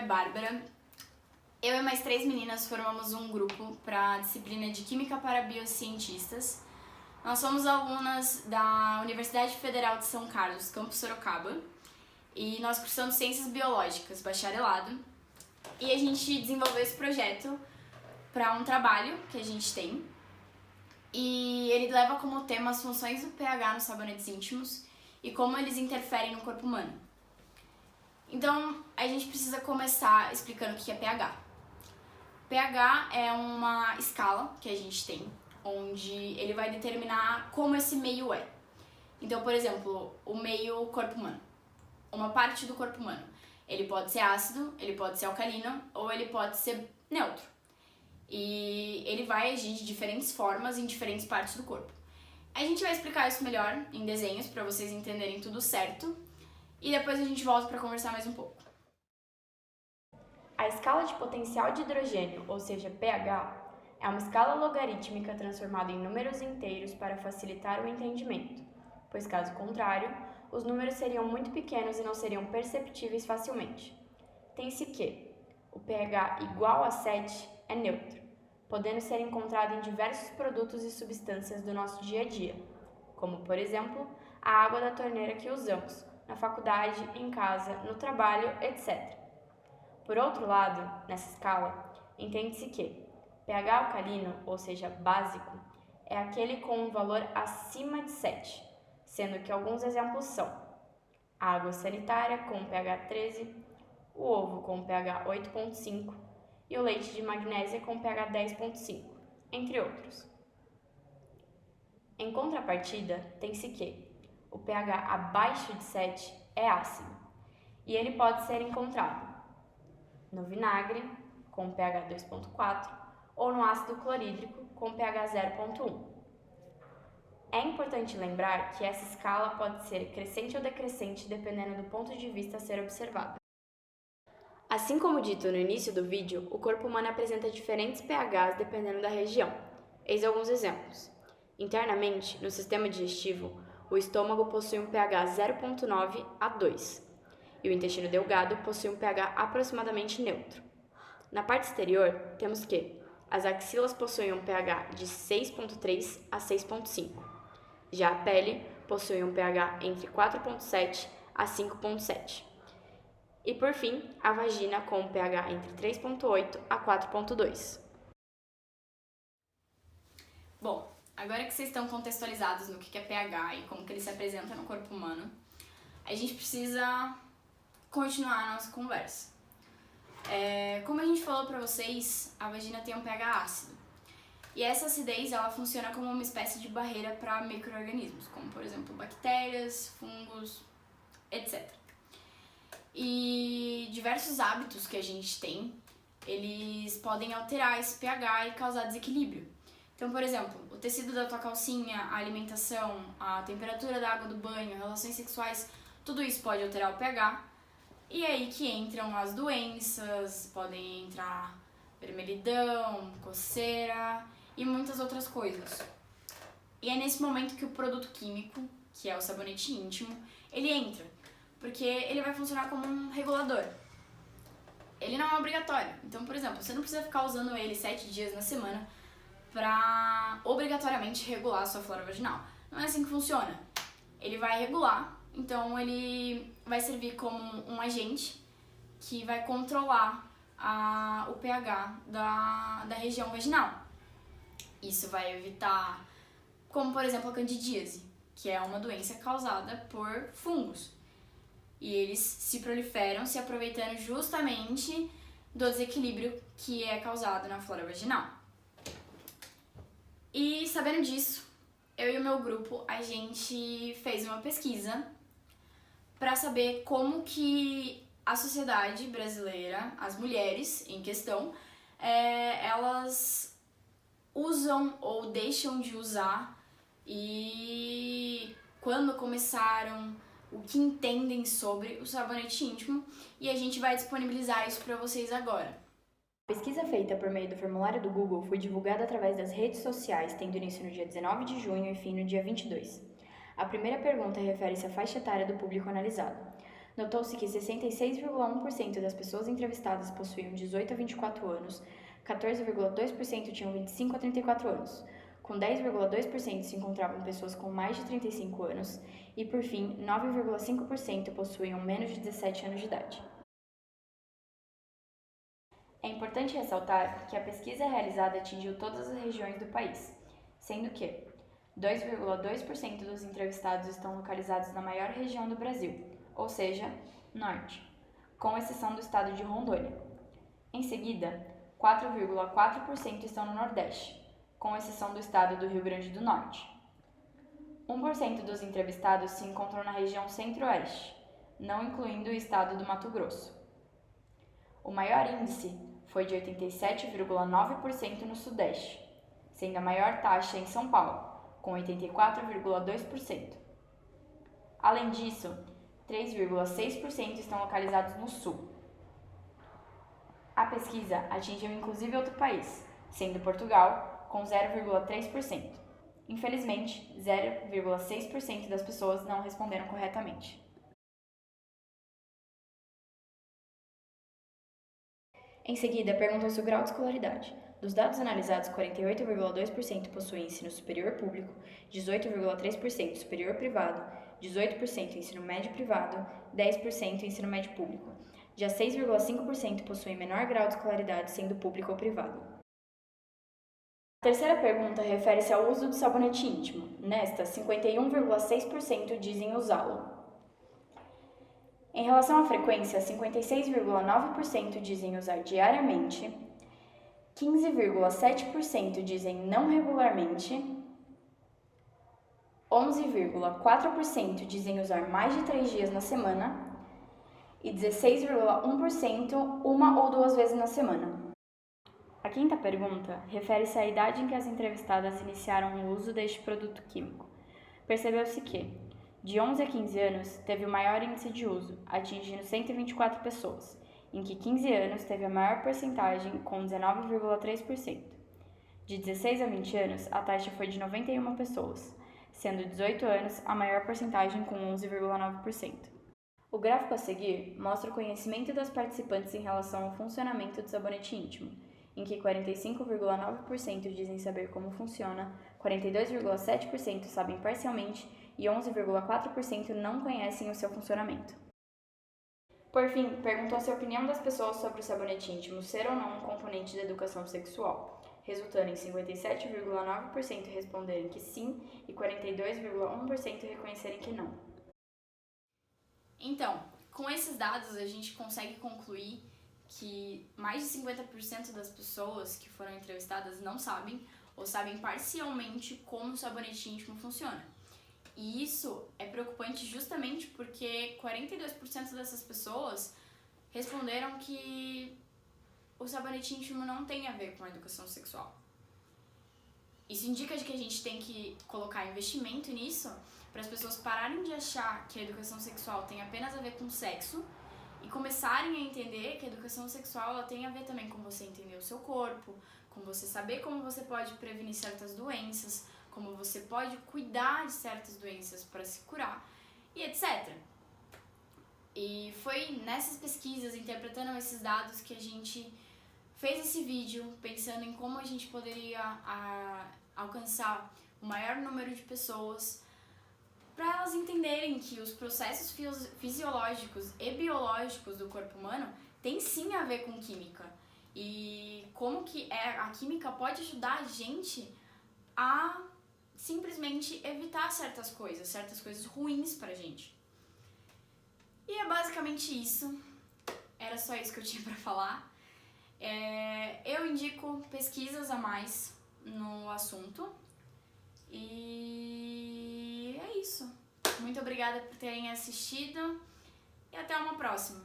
Bárbara. Eu e mais 3 meninas formamos um grupo para a disciplina de Química para Biocientistas. Nós somos alunas da Universidade Federal de São Carlos, campus Sorocaba, e nós cursamos Ciências Biológicas, bacharelado, e a gente desenvolveu esse projeto para um trabalho que a gente tem, e ele leva como tema as funções do pH nos sabonetes íntimos e como eles interferem no corpo humano. Então, a gente precisa começar explicando o que é pH. pH é uma escala que a gente tem, onde ele vai determinar como esse meio é. Então, por exemplo, o meio corpo humano, uma parte do corpo humano. Ele pode ser ácido, ele pode ser alcalino ou ele pode ser neutro. E ele vai agir de diferentes formas em diferentes partes do corpo. A gente vai explicar isso melhor em desenhos para vocês entenderem tudo certo e depois a gente volta para conversar mais um pouco. A escala de potencial de hidrogênio, ou seja, pH, é uma escala logarítmica transformada em números inteiros para facilitar o entendimento, pois caso contrário, os números seriam muito pequenos e não seriam perceptíveis facilmente. Tem-se que o pH igual a 7 é neutro, podendo ser encontrado em diversos produtos e substâncias do nosso dia a dia, como, por exemplo, a água da torneira que usamos, na faculdade, em casa, no trabalho, etc. Por outro lado, nessa escala, entende-se que pH alcalino, ou seja, básico, é aquele com um valor acima de 7, sendo que alguns exemplos são a água sanitária com pH 13, o ovo com pH 8.5 e o leite de magnésia com pH 10.5, entre outros. Em contrapartida, tem-se que o pH abaixo de 7 é ácido, e ele pode ser encontrado no vinagre, com pH 2.4, ou no ácido clorídrico, com pH 0.1. É importante lembrar que essa escala pode ser crescente ou decrescente dependendo do ponto de vista a ser observado. Assim como dito no início do vídeo, o corpo humano apresenta diferentes pHs dependendo da região. Eis alguns exemplos. Internamente, no sistema digestivo, o estômago possui um pH 0.9 a 2 e o intestino delgado possui um pH aproximadamente neutro. Na parte exterior, temos que as axilas possuem um pH de 6.3 a 6.5. Já a pele possui um pH entre 4.7 a 5.7. E por fim, a vagina com um pH entre 3.8 a 4.2. Bom, agora que vocês estão contextualizados no que é pH e como que ele se apresenta no corpo humano, a gente precisa continuar a nossa conversa. Como a gente falou pra vocês, a vagina tem um pH ácido. E essa acidez, ela funciona como uma espécie de barreira para micro-organismos, como por exemplo bactérias, fungos, etc. E diversos hábitos que a gente tem, eles podem alterar esse pH e causar desequilíbrio. Então, por exemplo, o tecido da tua calcinha, a alimentação, a temperatura da água do banho, relações sexuais, tudo isso pode alterar o pH. E é aí que entram as doenças, podem entrar vermelhidão, coceira e muitas outras coisas. E é nesse momento que o produto químico, que é o sabonete íntimo, ele entra, porque ele vai funcionar como um regulador. Ele não é obrigatório. Então, por exemplo, você não precisa ficar usando ele 7 dias na semana para obrigatoriamente regular a sua flora vaginal. Não é assim que funciona. Ele vai regular, então ele vai servir como um agente que vai controlar o pH da região vaginal. Isso vai evitar, como por exemplo a candidíase, que é uma doença causada por fungos. E eles se proliferam se aproveitando justamente do desequilíbrio que é causado na flora vaginal. E sabendo disso, eu e o meu grupo, a gente fez uma pesquisa para saber como que a sociedade brasileira, as mulheres em questão, elas usam ou deixam de usar e quando começaram, o que entendem sobre o sabonete íntimo, e a gente vai disponibilizar isso para vocês agora. A pesquisa feita por meio do formulário do Google foi divulgada através das redes sociais, tendo início no dia 19 de junho e fim no dia 22. A primeira pergunta refere-se à faixa etária do público analisado. notou-se que 66,1% das pessoas entrevistadas possuíam 18 a 24 anos, 14,2% tinham 25 a 34 anos, com 10,2% se encontravam pessoas com mais de 35 anos e, por fim, 9,5% possuíam menos de 17 anos de idade. É importante ressaltar que a pesquisa realizada atingiu todas as regiões do país, sendo que 2,2% dos entrevistados estão localizados na maior região do Brasil, ou seja, Norte, com exceção do estado de Rondônia. Em seguida, 4,4% estão no Nordeste, com exceção do estado do Rio Grande do Norte. 1% dos entrevistados se encontram na região Centro-Oeste, não incluindo o estado do Mato Grosso. O maior índice foi de 87,9% no Sudeste, sendo a maior taxa em São Paulo, com 84,2%. Além disso, 3,6% estão localizados no Sul. A pesquisa atingiu inclusive outro país, sendo Portugal, com 0,3%. Infelizmente, 0,6% das pessoas não responderam corretamente. Em seguida, perguntou-se o grau de escolaridade. Dos dados analisados, 48,2% possuem ensino superior público, 18,3% superior privado, 18% ensino médio privado, 10% ensino médio público. Já 6,5% possuem menor grau de escolaridade, sendo público ou privado. A terceira pergunta refere-se ao uso do sabonete íntimo. Nesta, 51,6% dizem usá-lo. Em relação à frequência, 56,9% dizem usar diariamente, 15,7% dizem não regularmente, 11,4% dizem usar mais de 3 dias na semana e 16,1% uma ou 2 vezes na semana. A quinta pergunta refere-se à idade em que as entrevistadas iniciaram o uso deste produto químico. Percebeu-se que, de 11 a 15 anos, teve o maior índice de uso, atingindo 124 pessoas, em que 15 anos teve a maior porcentagem, com 19,3%. De 16 a 20 anos, a taxa foi de 91 pessoas, sendo 18 anos a maior porcentagem, com 11,9%. O gráfico a seguir mostra o conhecimento das participantes em relação ao funcionamento do sabonete íntimo, em que 45,9% dizem saber como funciona, 42,7% sabem parcialmente e 11,4% não conhecem o seu funcionamento. Por fim, perguntou-se a opinião das pessoas sobre o sabonete íntimo ser ou não um componente da educação sexual, resultando em 57,9% responderem que sim e 42,1% reconhecerem que não. Então, com esses dados a gente consegue concluir que mais de 50% das pessoas que foram entrevistadas não sabem ou sabem parcialmente como o sabonete íntimo funciona. E isso é preocupante justamente porque 42% dessas pessoas responderam que o sabonete íntimo não tem a ver com a educação sexual. Isso indica que a gente tem que colocar investimento nisso para as pessoas pararem de achar que a educação sexual tem apenas a ver com sexo e começarem a entender que a educação sexual ela tem a ver também com você entender o seu corpo, com você saber como você pode prevenir certas doenças, como você pode cuidar de certas doenças para se curar e etc. E foi nessas pesquisas, interpretando esses dados, que a gente fez esse vídeo pensando em como a gente poderia alcançar o maior número de pessoas para elas entenderem que os processos fisiológicos e biológicos do corpo humano têm sim a ver com química e como que a química pode ajudar a gente a simplesmente evitar certas coisas ruins pra gente. E é basicamente isso. Era só isso que eu tinha pra falar. Eu indico pesquisas a mais no assunto. E é isso. Muito obrigada por terem assistido e até uma próxima.